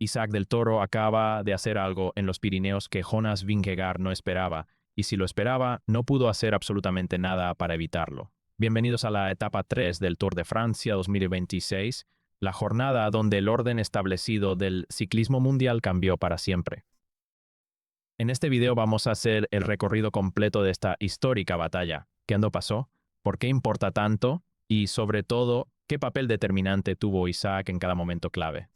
Isaac del Toro acaba de hacer algo en los Pirineos que Jonas Vingegaard no esperaba, y si lo esperaba, no pudo hacer absolutamente nada para evitarlo. Bienvenidos a la etapa 3 del Tour de Francia 2026, la jornada donde el orden establecido del ciclismo mundial cambió para siempre. En este video vamos a hacer el recorrido completo de esta histórica batalla. ¿Qué pasó? ¿Por qué importa tanto? Y sobre todo, ¿qué papel determinante tuvo Isaac en cada momento clave?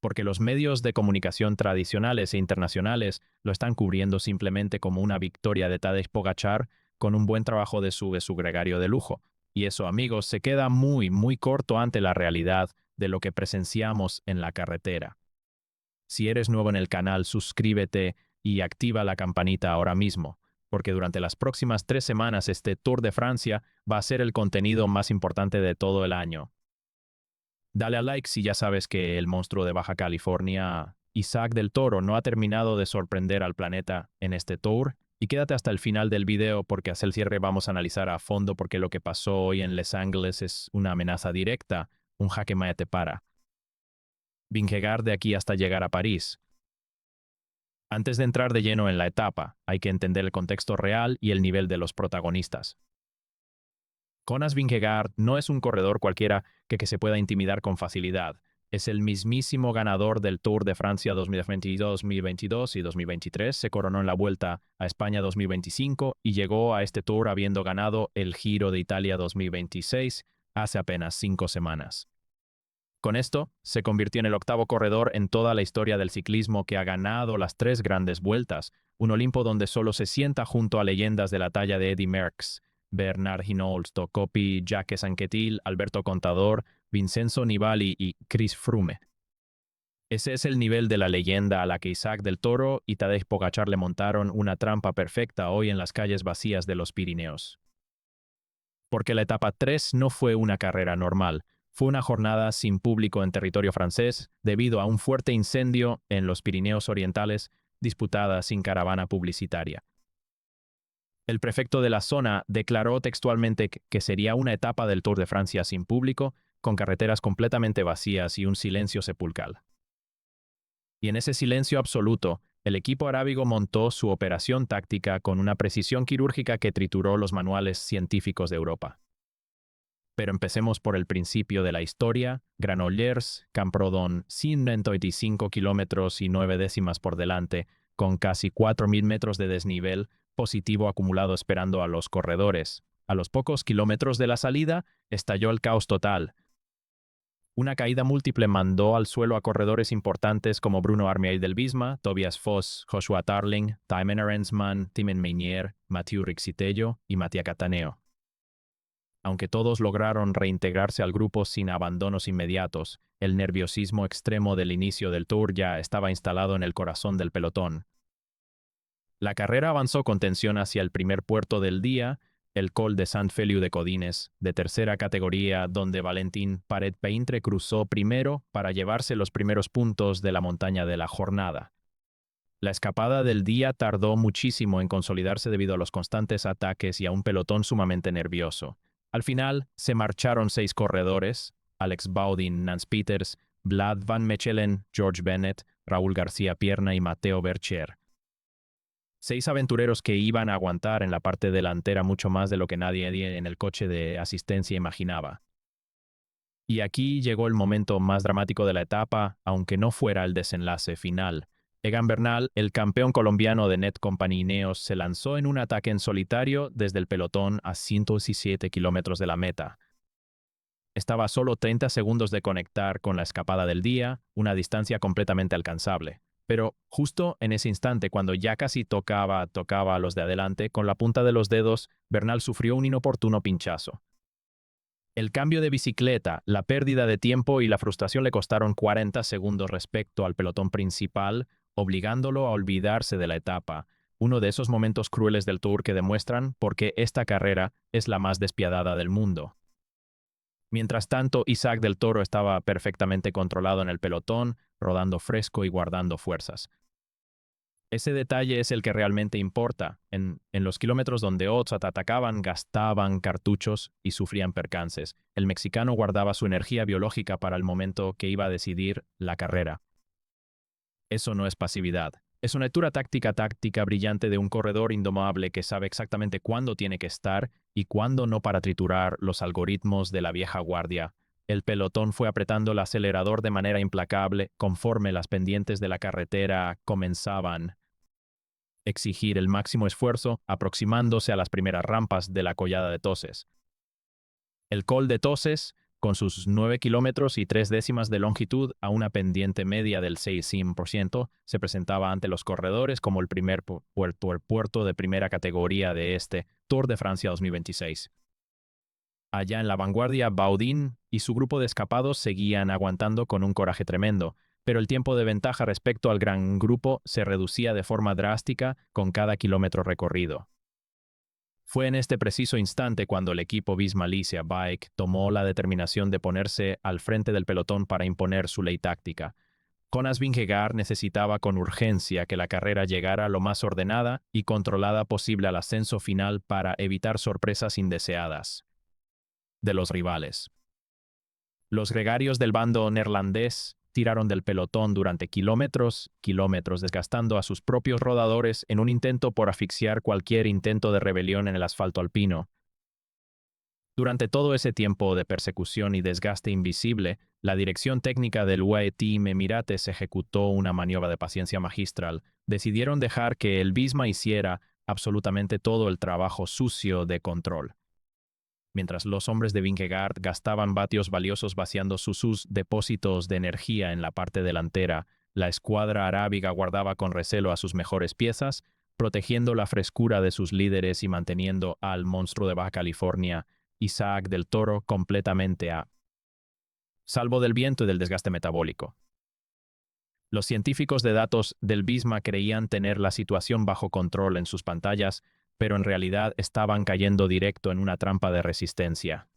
Porque los medios de comunicación tradicionales e internacionales lo están cubriendo simplemente como una victoria de Tadej Pogačar con un buen trabajo de su gregario de lujo. Y eso, amigos, se queda muy corto ante la realidad de lo que presenciamos en la carretera. Si eres nuevo en el canal, suscríbete y activa la campanita ahora mismo, porque durante las próximas 3 semanas este Tour de Francia va a ser el contenido más importante de todo el año. Dale a like si ya sabes que el monstruo de Baja California, Isaac del Toro, no ha terminado de sorprender al planeta en este tour. Y quédate hasta el final del video porque hacia el cierre vamos a analizar a fondo por qué lo que pasó hoy en Les Angles es una amenaza directa, un jaque mate para Vingegaard de aquí hasta llegar a París. Antes de entrar de lleno en la etapa, hay que entender el contexto real y el nivel de los protagonistas. Jonas Vingegaard no es un corredor cualquiera que se pueda intimidar con facilidad. Es el mismísimo ganador del Tour de Francia 2022, 2022 y 2023. Se coronó en la Vuelta a España 2025 y llegó a este Tour habiendo ganado el Giro de Italia 2026 hace apenas 5 semanas. Con esto, se convirtió en el octavo corredor en toda la historia del ciclismo que ha ganado las 3 grandes vueltas, un Olimpo donde solo se sienta junto a leyendas de la talla de Eddy Merckx, Bernard Hinault, Coppi, Jacques Anquetil, Alberto Contador, Vincenzo Nibali y Chris Froome. Ese es el nivel de la leyenda a la que Isaac del Toro y Tadej Pogačar le montaron una trampa perfecta hoy en las calles vacías de los Pirineos. Porque la etapa 3 no fue una carrera normal, fue una jornada sin público en territorio francés debido a un fuerte incendio en los Pirineos Orientales disputada sin caravana publicitaria. El prefecto de la zona declaró textualmente que sería una etapa del Tour de Francia sin público, con carreteras completamente vacías y un silencio sepulcral. Y en ese silencio absoluto, el equipo arábigo montó su operación táctica con una precisión quirúrgica que trituró los manuales científicos de Europa. Pero empecemos por el principio de la historia. Granollers, Camprodon, 195 kilómetros y 9 décimas por delante, con casi 4.000 metros de desnivel positivo acumulado esperando a los corredores. A los pocos kilómetros de la salida, estalló el caos total. Una caída múltiple mandó al suelo a corredores importantes como Bruno Armey del Visma, Tobias Foss, Joshua Tarling, Thymen Arensman, Timen Meunier, Mathieu Rixitello y Mattia Cataneo. Aunque todos lograron reintegrarse al grupo sin abandonos inmediatos, el nerviosismo extremo del inicio del Tour ya estaba instalado en el corazón del pelotón. La carrera avanzó con tensión hacia el primer puerto del día, el Col de Sant-Feliu de Codines, de tercera categoría, donde Valentín Paret-Peintre cruzó primero para llevarse los primeros puntos de la montaña de la jornada. La escapada del día tardó muchísimo en consolidarse debido a los constantes ataques y a un pelotón sumamente nervioso. Al final, se marcharon 6 corredores: Alex Baudin, Nance Peters, Vlad Van Mechelen, George Bennett, Raúl García Pierna y Mateo Bercher. 6 aventureros que iban a aguantar en la parte delantera mucho más de lo que nadie en el coche de asistencia imaginaba. Y aquí llegó el momento más dramático de la etapa, aunque no fuera el desenlace final. Egan Bernal, el campeón colombiano de Netcompany Ineos, se lanzó en un ataque en solitario desde el pelotón a 117 kilómetros de la meta. Estaba a solo 30 segundos de conectar con la escapada del día, una distancia completamente alcanzable. Pero justo en ese instante, cuando ya casi tocaba a los de adelante, con la punta de los dedos, Bernal sufrió un inoportuno pinchazo. El cambio de bicicleta, la pérdida de tiempo y la frustración le costaron 40 segundos respecto al pelotón principal, obligándolo a olvidarse de la etapa, uno de esos momentos crueles del Tour que demuestran por qué esta carrera es la más despiadada del mundo. Mientras tanto, Isaac del Toro estaba perfectamente controlado en el pelotón, rodando fresco y guardando fuerzas. Ese detalle es el que realmente importa. En los kilómetros donde otros atacaban, gastaban cartuchos y sufrían percances. El mexicano guardaba su energía biológica para el momento que iba a decidir la carrera. Eso no es pasividad. Es una lectura táctica brillante de un corredor indomable que sabe exactamente cuándo tiene que estar y cuándo no para triturar los algoritmos de la vieja guardia. El pelotón fue apretando el acelerador de manera implacable conforme las pendientes de la carretera comenzaban a exigir el máximo esfuerzo, aproximándose a las primeras rampas de la collada de Toses. El Col de Toses, con sus 9 kilómetros y 3 décimas de longitud a una pendiente media del 6%, se presentaba ante los corredores como el primer puerto de primera categoría de este Tour de Francia 2026. Allá en la vanguardia, Baudin y su grupo de escapados seguían aguantando con un coraje tremendo, pero el tiempo de ventaja respecto al gran grupo se reducía de forma drástica con cada kilómetro recorrido. Fue en este preciso instante cuando el equipo Visma-Lease Bike tomó la determinación de ponerse al frente del pelotón para imponer su ley táctica. Jonas Vingegaard necesitaba con urgencia que la carrera llegara lo más ordenada y controlada posible al ascenso final para evitar sorpresas indeseadas de los rivales. Los gregarios del bando neerlandés tiraron del pelotón durante kilómetros, desgastando a sus propios rodadores en un intento por asfixiar cualquier intento de rebelión en el asfalto alpino. Durante todo ese tiempo de persecución y desgaste invisible, la dirección técnica del UAE Team Emirates ejecutó una maniobra de paciencia magistral. Decidieron dejar que el Visma hiciera absolutamente todo el trabajo sucio de control. Mientras los hombres de Vingegaard gastaban vatios valiosos vaciando sus depósitos de energía en la parte delantera, la escuadra arábiga guardaba con recelo a sus mejores piezas, protegiendo la frescura de sus líderes y manteniendo al monstruo de Baja California, Isaac del Toro, completamente a salvo del viento y del desgaste metabólico. Los científicos de datos del Visma creían tener la situación bajo control en sus pantallas, pero en realidad estaban cayendo directo en una trampa de resistencia.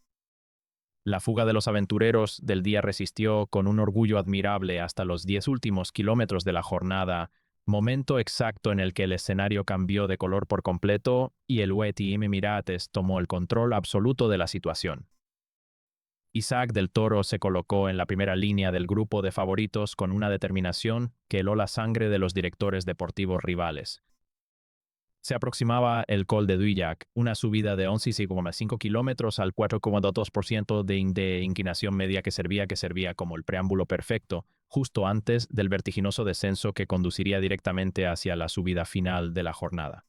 La fuga de los aventureros del día resistió con un orgullo admirable hasta los 10 últimos kilómetros de la jornada, momento exacto en el que el escenario cambió de color por completo y el UAE Team Emirates tomó el control absoluto de la situación. Isaac del Toro se colocó en la primera línea del grupo de favoritos con una determinación que heló la sangre de los directores deportivos rivales. Se aproximaba el Col de Duillac, una subida de 11,5 kilómetros al 4,2% de inclinación media que servía como el preámbulo perfecto, justo antes del vertiginoso descenso que conduciría directamente hacia la subida final de la jornada.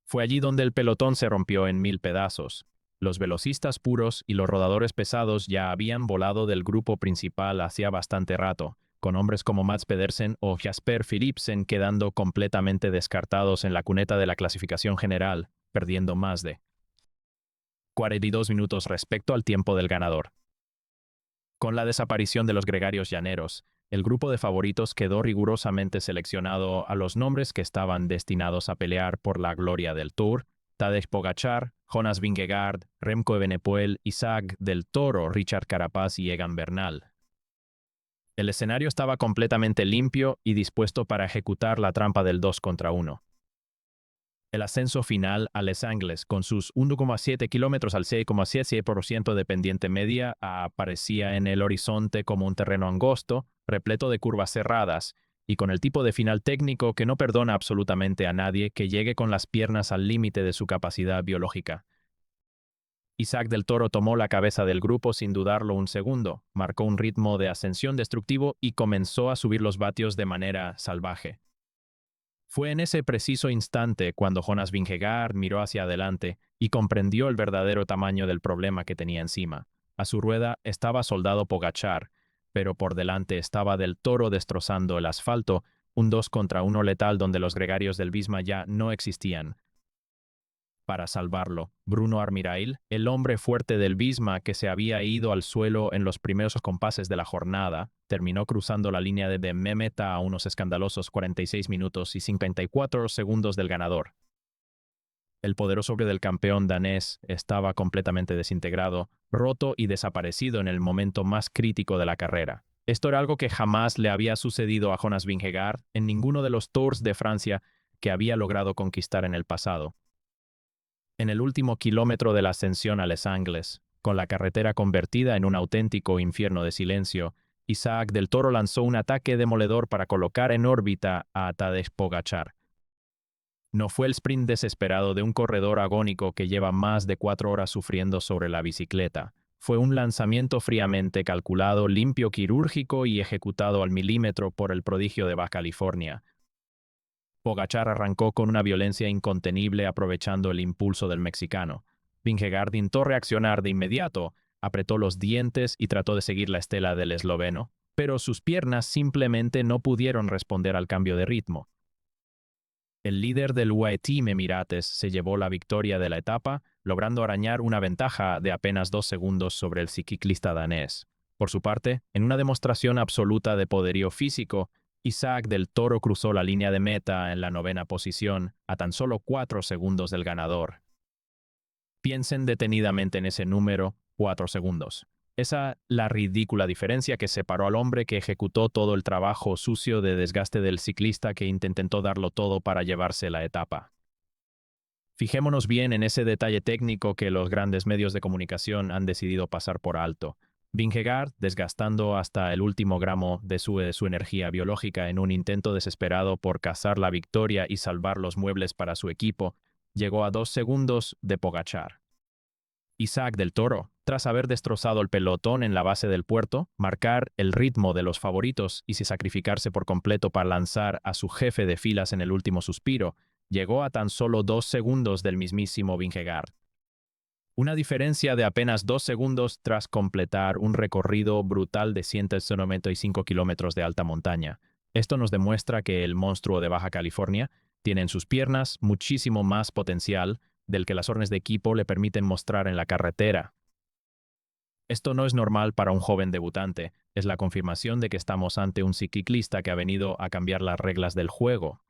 Fue allí donde el pelotón se rompió en 1000 pedazos. Los velocistas puros y los rodadores pesados ya habían volado del grupo principal hacía bastante rato, con hombres como Mads Pedersen o Jasper Philipsen quedando completamente descartados en la cuneta de la clasificación general, perdiendo más de 42 minutos respecto al tiempo del ganador. Con la desaparición de los gregarios llaneros, el grupo de favoritos quedó rigurosamente seleccionado a los nombres que estaban destinados a pelear por la gloria del Tour: Tadej Pogačar, Jonas Vingegaard, Remco Evenepoel, Isaac del Toro, Richard Carapaz y Egan Bernal. El escenario estaba completamente limpio y dispuesto para ejecutar la trampa del 2 contra 1. El ascenso final a Les Angles, con sus 1,7 kilómetros al 6,7% de pendiente media, aparecía en el horizonte como un terreno angosto, repleto de curvas cerradas, y con el tipo de final técnico que no perdona absolutamente a nadie que llegue con las piernas al límite de su capacidad biológica. Isaac del Toro tomó la cabeza del grupo sin dudarlo un segundo, marcó un ritmo de ascensión destructivo y comenzó a subir los vatios de manera salvaje. Fue en ese preciso instante cuando Jonas Vingegaard miró hacia adelante y comprendió el verdadero tamaño del problema que tenía encima. A su rueda estaba soldado Pogačar, pero por delante estaba del Toro destrozando el asfalto, un 2 contra 1 letal donde los gregarios del Visma ya no existían. Para salvarlo, Bruno Armirail, el hombre fuerte del Visma que se había ido al suelo en los primeros compases de la jornada, terminó cruzando la línea de meta a unos escandalosos 46 minutos y 54 segundos del ganador. El poderoso hombre del campeón danés estaba completamente desintegrado, roto y desaparecido en el momento más crítico de la carrera. Esto era algo que jamás le había sucedido a Jonas Vingegaard en ninguno de los Tours de Francia que había logrado conquistar en el pasado. En el último kilómetro de la ascensión a Les Angles, con la carretera convertida en un auténtico infierno de silencio, Isaac del Toro lanzó un ataque demoledor para colocar en órbita a Tadej Pogačar. No fue el sprint desesperado de un corredor agónico que lleva más de 4 horas sufriendo sobre la bicicleta. Fue un lanzamiento fríamente calculado, limpio, quirúrgico y ejecutado al milímetro por el prodigio de Baja California. Pogačar arrancó con una violencia incontenible aprovechando el impulso del mexicano. Vingegaard intentó reaccionar de inmediato, apretó los dientes y trató de seguir la estela del esloveno, pero sus piernas simplemente no pudieron responder al cambio de ritmo. El líder del UAE Team Emirates se llevó la victoria de la etapa, logrando arañar una ventaja de apenas 2 segundos sobre el ciclista danés. Por su parte, en una demostración absoluta de poderío físico, Isaac del Toro cruzó la línea de meta en la 9ª posición, a tan solo 4 segundos del ganador. Piensen detenidamente en ese número, 4 segundos. Esa la ridícula diferencia que separó al hombre que ejecutó todo el trabajo sucio de desgaste del ciclista que intentó darlo todo para llevarse la etapa. Fijémonos bien en ese detalle técnico que los grandes medios de comunicación han decidido pasar por alto. Vingegaard, desgastando hasta el último gramo de su energía biológica en un intento desesperado por cazar la victoria y salvar los muebles para su equipo, llegó a 2 segundos de Pogačar. Isaac del Toro, tras haber destrozado el pelotón en la base del puerto, marcar el ritmo de los favoritos y sacrificarse por completo para lanzar a su jefe de filas en el último suspiro, llegó a tan solo 2 segundos del mismísimo Vingegaard. Una diferencia de apenas 2 segundos tras completar un recorrido brutal de 195 kilómetros de alta montaña. Esto nos demuestra que el monstruo de Baja California tiene en sus piernas muchísimo más potencial del que las órdenes de equipo le permiten mostrar en la carretera. Esto no es normal para un joven debutante, es la confirmación de que estamos ante un ciclista que ha venido a cambiar las reglas del juego.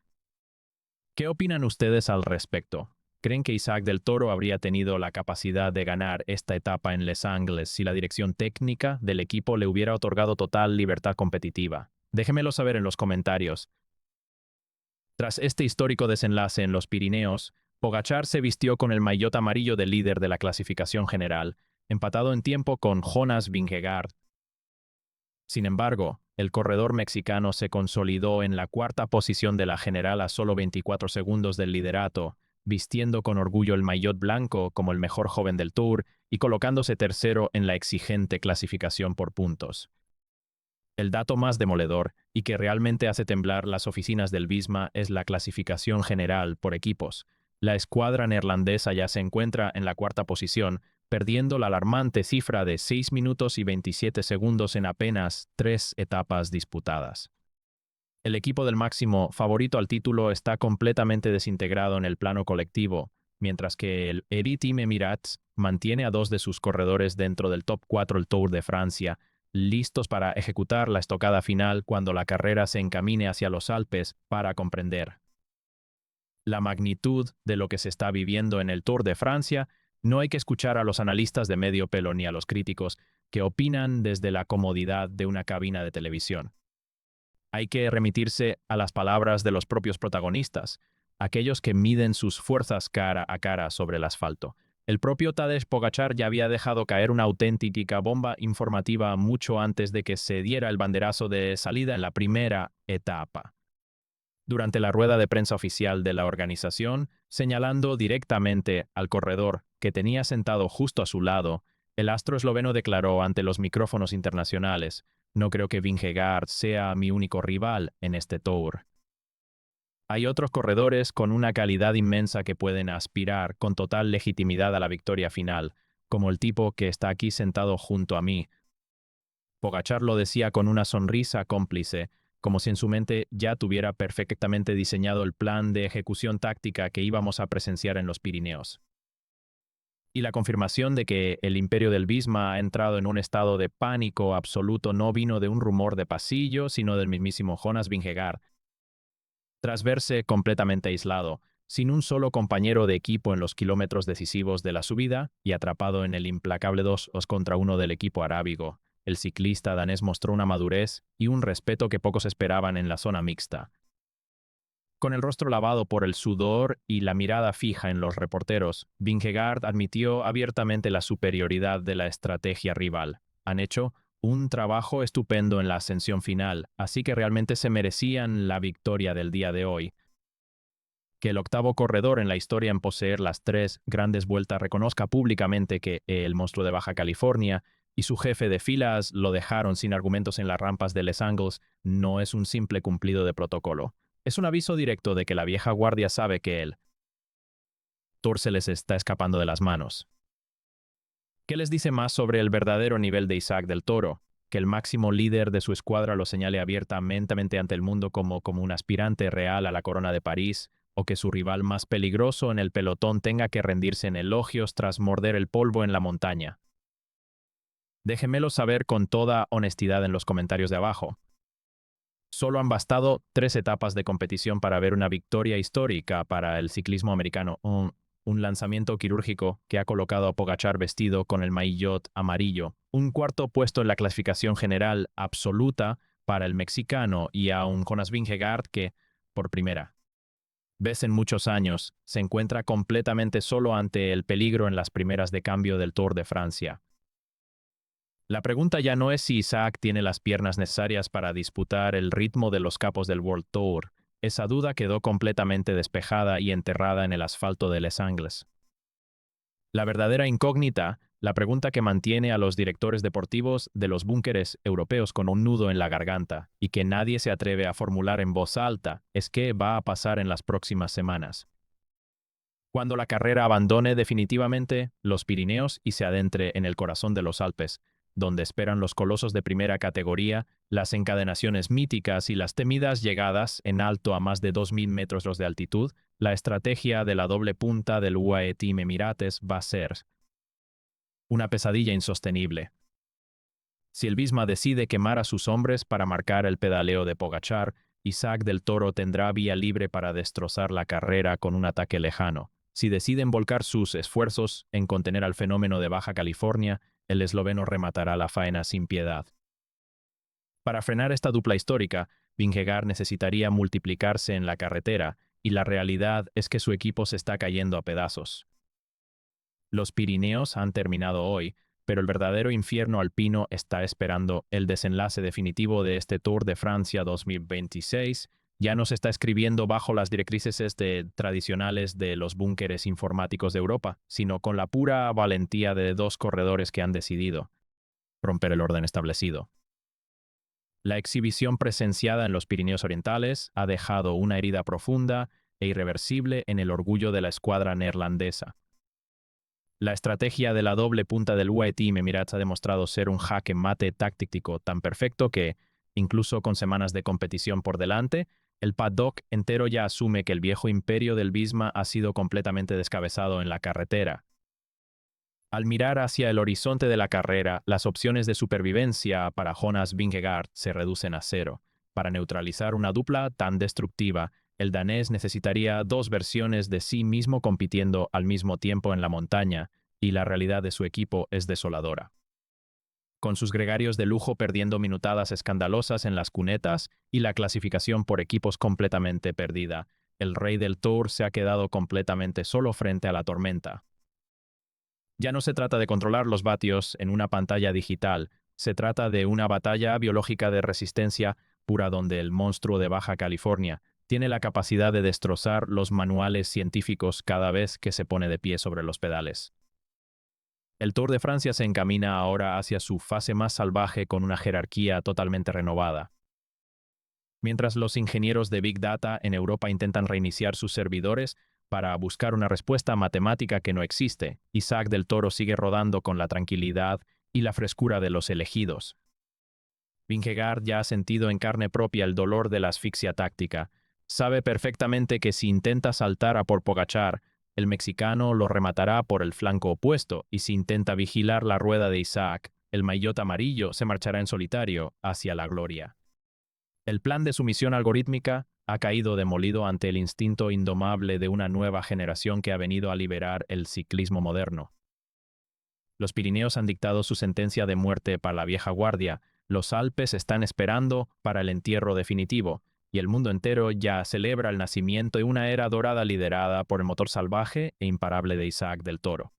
¿Qué opinan ustedes al respecto? ¿Creen que Isaac del Toro habría tenido la capacidad de ganar esta etapa en Les Angles si la dirección técnica del equipo le hubiera otorgado total libertad competitiva? Déjenmelo saber en los comentarios. Tras este histórico desenlace en los Pirineos, Pogačar se vistió con el maillot amarillo de líder de la clasificación general, empatado en tiempo con Jonas Vingegaard. Sin embargo, el corredor mexicano se consolidó en la 4ª posición de la general a solo 24 segundos del liderato, vistiendo con orgullo el maillot blanco como el mejor joven del Tour y colocándose tercero en la exigente clasificación por puntos. El dato más demoledor, y que realmente hace temblar las oficinas del Visma, es la clasificación general por equipos. La escuadra neerlandesa ya se encuentra en la 4ª posición, perdiendo la alarmante cifra de 6 minutos y 27 segundos en apenas 3 etapas disputadas. El equipo del máximo favorito al título está completamente desintegrado en el plano colectivo, mientras que el Elite Team Emirates mantiene a 2 de sus corredores dentro del top 4 del Tour de Francia, listos para ejecutar la estocada final cuando la carrera se encamine hacia los Alpes para comprender la magnitud de lo que se está viviendo en el Tour de Francia. No hay que escuchar a los analistas de medio pelo ni a los críticos que opinan desde la comodidad de una cabina de televisión. Hay que remitirse a las palabras de los propios protagonistas, aquellos que miden sus fuerzas cara a cara sobre el asfalto. El propio Tadej Pogačar ya había dejado caer una auténtica bomba informativa mucho antes de que se diera el banderazo de salida en la primera etapa. Durante la rueda de prensa oficial de la organización, señalando directamente al corredor que tenía sentado justo a su lado, el astro esloveno declaró ante los micrófonos internacionales: "No creo que Vingegaard sea mi único rival en este Tour. Hay otros corredores con una calidad inmensa que pueden aspirar con total legitimidad a la victoria final, como el tipo que está aquí sentado junto a mí". Pogačar lo decía con una sonrisa cómplice, como si en su mente ya tuviera perfectamente diseñado el plan de ejecución táctica que íbamos a presenciar en los Pirineos. Y la confirmación de que el imperio del Visma ha entrado en un estado de pánico absoluto no vino de un rumor de pasillo, sino del mismísimo Jonas Vingegaard. Tras verse completamente aislado, sin un solo compañero de equipo en los kilómetros decisivos de la subida y atrapado en el implacable 2 contra 1 del equipo arábigo, el ciclista danés mostró una madurez y un respeto que pocos esperaban en la zona mixta. Con el rostro lavado por el sudor y la mirada fija en los reporteros, Vingegaard admitió abiertamente la superioridad de la estrategia rival. Han hecho un trabajo estupendo en la ascensión final, así que realmente se merecían la victoria del día de hoy. Que el octavo corredor en la historia en poseer las 3 grandes vueltas reconozca públicamente que el monstruo de Baja California y su jefe de filas lo dejaron sin argumentos en las rampas de Les Angles no es un simple cumplido de protocolo. Es un aviso directo de que la vieja guardia sabe que el Tour se les está escapando de las manos. ¿Qué les dice más sobre el verdadero nivel de Isaac del Toro? Que el máximo líder de su escuadra lo señale abiertamente ante el mundo como un aspirante real a la corona de París, o que su rival más peligroso en el pelotón tenga que rendirse en elogios tras morder el polvo en la montaña. Déjenmelo saber con toda honestidad en los comentarios de abajo. Solo han bastado 3 etapas de competición para ver una victoria histórica para el ciclismo americano. Un lanzamiento quirúrgico que ha colocado a Pogačar vestido con el maillot amarillo. Un cuarto puesto en la clasificación general absoluta para el mexicano y a un Jonas Vingegaard que, por primera vez en muchos años, se encuentra completamente solo ante el peligro en las primeras de cambio del Tour de Francia. La pregunta ya no es si Isaac tiene las piernas necesarias para disputar el ritmo de los capos del World Tour. Esa duda quedó completamente despejada y enterrada en el asfalto de Les Angles. La verdadera incógnita, la pregunta que mantiene a los directores deportivos de los búnkeres europeos con un nudo en la garganta y que nadie se atreve a formular en voz alta, es qué va a pasar en las próximas semanas. Cuando la carrera abandone definitivamente los Pirineos y se adentre en el corazón de los Alpes, donde esperan los colosos de primera categoría, las encadenaciones míticas y las temidas llegadas en alto a más de 2.000 metros de altitud, la estrategia de la doble punta del UAE Team Emirates va a ser una pesadilla insostenible. Si el Visma decide quemar a sus hombres para marcar el pedaleo de Pogačar, Isaac del Toro tendrá vía libre para destrozar la carrera con un ataque lejano. Si deciden volcar sus esfuerzos en contener al fenómeno de Baja California, el esloveno rematará la faena sin piedad. Para frenar esta dupla histórica, Vingegaard necesitaría multiplicarse en la carretera, y la realidad es que su equipo se está cayendo a pedazos. Los Pirineos han terminado hoy, pero el verdadero infierno alpino está esperando. El desenlace definitivo de este Tour de Francia 2026 ya no se está escribiendo bajo las directrices tradicionales de los búnkeres informáticos de Europa, sino con la pura valentía de 2 corredores que han decidido romper el orden establecido. La exhibición presenciada en los Pirineos Orientales ha dejado una herida profunda e irreversible en el orgullo de la escuadra neerlandesa. La estrategia de la doble punta del UAE Team Emirates ha demostrado ser un jaque mate táctico tan perfecto que, incluso con semanas de competición por delante, el paddock entero ya asume que el viejo imperio del Visma ha sido completamente descabezado en la carretera. Al mirar hacia el horizonte de la carrera, las opciones de supervivencia para Jonas Vingegaard se reducen a 0. Para neutralizar una dupla tan destructiva, el danés necesitaría 2 versiones de sí mismo compitiendo al mismo tiempo en la montaña, y la realidad de su equipo es desoladora. Con sus gregarios de lujo perdiendo minutadas escandalosas en las cunetas y la clasificación por equipos completamente perdida, el rey del Tour se ha quedado completamente solo frente a la tormenta. Ya no se trata de controlar los vatios en una pantalla digital, se trata de una batalla biológica de resistencia pura donde el monstruo de Baja California tiene la capacidad de destrozar los manuales científicos cada vez que se pone de pie sobre los pedales. El Tour de Francia se encamina ahora hacia su fase más salvaje con una jerarquía totalmente renovada. Mientras los ingenieros de Big Data en Europa intentan reiniciar sus servidores para buscar una respuesta matemática que no existe, Isaac del Toro sigue rodando con la tranquilidad y la frescura de los elegidos. Vingegaard ya ha sentido en carne propia el dolor de la asfixia táctica. Sabe perfectamente que si intenta saltar a por Pogačar, el mexicano lo rematará por el flanco opuesto, y si intenta vigilar la rueda de Isaac, el maillot amarillo se marchará en solitario hacia la gloria. El plan de sumisión algorítmica ha caído demolido ante el instinto indomable de una nueva generación que ha venido a liberar el ciclismo moderno. Los Pirineos han dictado su sentencia de muerte para la vieja guardia, los Alpes están esperando para el entierro definitivo, y el mundo entero ya celebra el nacimiento de una era dorada liderada por el motor salvaje e imparable de Isaac del Toro.